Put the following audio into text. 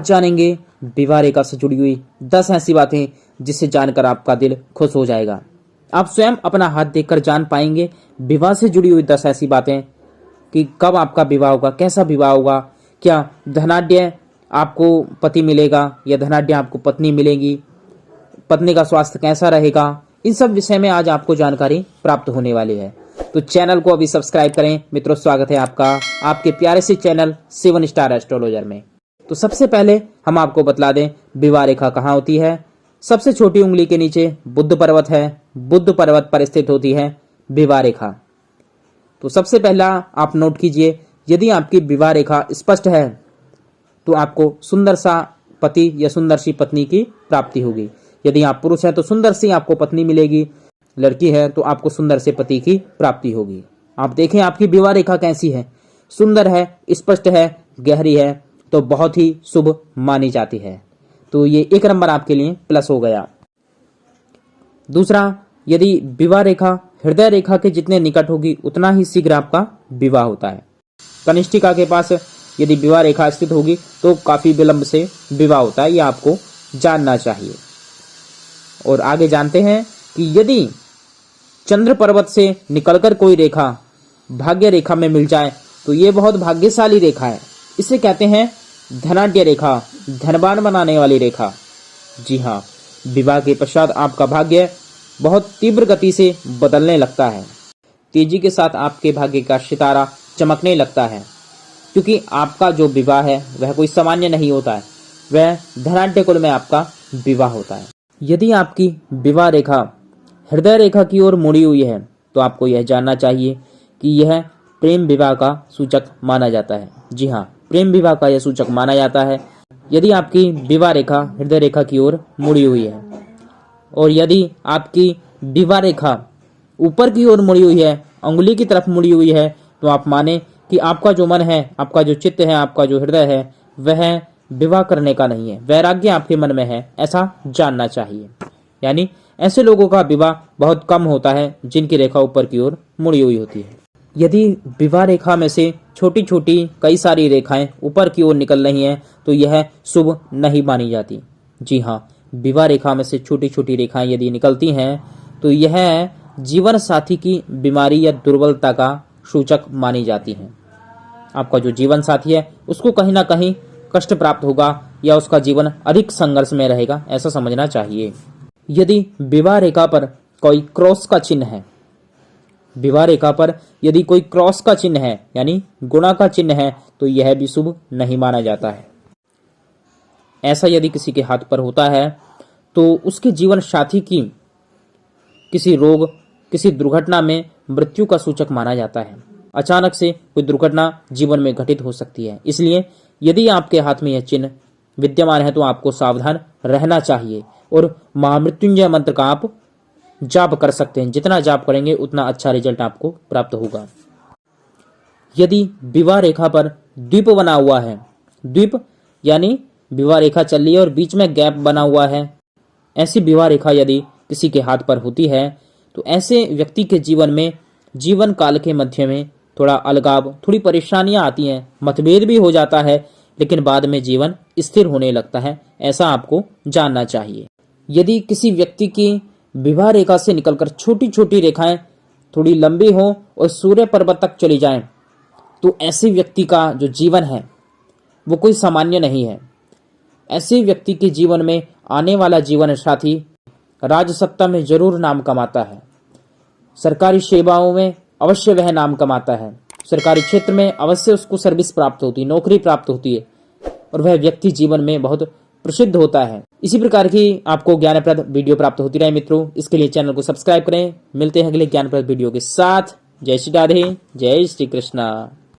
आज जानेंगे विवाह रेखा से जुड़ी हुई 10 ऐसी बातें जिसे जानकर आपका दिल खुश हो जाएगा। आप स्वयं अपना हाथ देखकर जान पाएंगे विवाह से जुड़ी हुई 10 ऐसी बातें कि कब आपका विवाह होगा, कैसा विवाह होगा, क्या धनाढ्य आपको पति मिलेगा या धनाढ्य आपको पत्नी मिलेगी, पत्नी का स्वास्थ्य कैसा रहेगा, इन सब विषय में आज आपको जानकारी प्राप्त होने वाली है। तो चैनल को अभी सब्सक्राइब करें। मित्रों, स्वागत है आपका आपके प्यारे से चैनल 7 स्टार एस्ट्रोलॉजर में। तो सबसे पहले हम आपको बतला दें विवाह रेखा कहाँ होती है। सबसे छोटी उंगली के नीचे बुध पर्वत है, बुध पर्वत पर स्थित होती है विवाह रेखा। तो सबसे पहला आप नोट कीजिए, यदि आपकी विवाह रेखा स्पष्ट है तो आपको सुंदर सा पति या सुंदर सी पत्नी की प्राप्ति होगी। यदि आप पुरुष हैं तो सुंदर सी आपको पत्नी मिलेगी, लड़की है तो आपको सुंदर से पति की प्राप्ति होगी। आप देखें आपकी विवाह रेखा कैसी है, सुंदर है, स्पष्ट है, गहरी है तो बहुत ही शुभ मानी जाती है। तो ये 1 नंबर आपके लिए प्लस हो गया। दूसरा, यदि विवाह रेखा हृदय रेखा के जितने निकट होगी उतना ही शीघ्र आपका विवाह होता है। कनिष्ठिका के पास यदि विवाह रेखा स्थित होगी तो काफी विलंब से विवाह होता है, ये आपको जानना चाहिए। और आगे जानते हैं कि यदि चंद्र पर्वत से निकलकर कोई रेखा भाग्य रेखा में मिल जाए तो ये बहुत भाग्यशाली रेखा है। इसे कहते हैं धनाढ्य रेखा, धनवान बनाने वाली रेखा। जी हाँ, विवाह के पश्चात आपका भाग्य बहुत तीव्र गति से बदलने लगता है। तेजी के साथ आपके भाग्य का सितारा चमकने लगता है, क्योंकि आपका जो विवाह है वह कोई सामान्य नहीं होता है, वह धनाढ्य कुल में आपका विवाह होता है। यदि आपकी विवाह रेखा हृदय रेखा की ओर मुड़ी हुई है तो आपको यह जानना चाहिए कि यह प्रेम विवाह का सूचक माना जाता है। जी हाँ, प्रेम विवाह का यह सूचक माना जाता है यदि आपकी विवाह रेखा हृदय रेखा की ओर मुड़ी हुई है। और यदि आपकी विवाह रेखा ऊपर की ओर मुड़ी हुई है, अंगुली की तरफ मुड़ी हुई है, तो आप माने कि आपका जो मन है, आपका जो चित्त है, आपका जो हृदय है वह विवाह करने का नहीं है, वैराग्य आपके मन में है, ऐसा जानना चाहिए। यानी ऐसे लोगों का विवाह बहुत कम होता है जिनकी रेखा ऊपर की ओर मुड़ी हुई होती है। यदि विवाह रेखा में से छोटी छोटी कई सारी रेखाएं ऊपर की ओर निकल रही हैं तो यह शुभ नहीं मानी जाती। जी हाँ, विवाह रेखा में से छोटी छोटी रेखाएं यदि निकलती हैं तो यह जीवन साथी की बीमारी या दुर्बलता का सूचक मानी जाती है। आपका जो जीवन साथी है उसको कहीं ना कहीं कष्ट प्राप्त होगा या उसका जीवन अधिक संघर्ष में रहेगा, ऐसा समझना चाहिए। यदि विवाह रेखा पर कोई क्रॉस का चिन्ह है, विवाह रेखा पर यदि कोई क्रॉस का चिन्ह है यानी गुणा का चिन्ह है तो यह भी शुभ नहीं माना जाता है। ऐसा यदि किसी के हाथ पर होता है तो उसके जीवन साथी की किसी रोग, किसी दुर्घटना में मृत्यु का सूचक माना जाता है। अचानक से कोई दुर्घटना जीवन में घटित हो सकती है, इसलिए यदि आपके हाथ में यह चिन्ह विद्यमान है तो आपको सावधान रहना चाहिए और महामृत्युंजय मंत्र का आप जाप कर सकते हैं। जितना जाप करेंगे उतना अच्छा रिजल्ट आपको प्राप्त होगा। यदि विवाह रेखा पर द्वीप बना हुआ है, द्वीप यानी विवाह रेखा चल रही है और बीच में गैप बना हुआ है, ऐसी विवाह रेखा यदि किसी के हाथ पर होती है तो ऐसे व्यक्ति के जीवन में जीवन काल के मध्य में थोड़ा अलगाव, थोड़ी परेशानियां आती हैं, मतभेद भी हो जाता है, लेकिन बाद में जीवन स्थिर होने लगता है, ऐसा आपको जानना चाहिए। यदि किसी व्यक्ति की विवाह रेखा से निकलकर छोटी छोटी रेखाएं थोड़ी लंबी हो और सूर्य पर्वत तक चली जाएं, तो ऐसे व्यक्ति का जो जीवन है वो कोई सामान्य नहीं है। ऐसे व्यक्ति के जीवन में आने वाला जीवन साथी राजसत्ता में जरूर नाम कमाता है, सरकारी सेवाओं में अवश्य वह नाम कमाता है, सरकारी क्षेत्र में अवश्य उसको सर्विस प्राप्त होती है, नौकरी प्राप्त होती है और वह व्यक्ति जीवन में बहुत प्रसिद्ध होता है। इसी प्रकार की आपको ज्ञानप्रद वीडियो प्राप्त होती रहे मित्रों, इसके लिए चैनल को सब्सक्राइब करें। मिलते हैं अगले ज्ञानप्रद वीडियो के साथ। जय श्री राधे, जय श्री कृष्णा।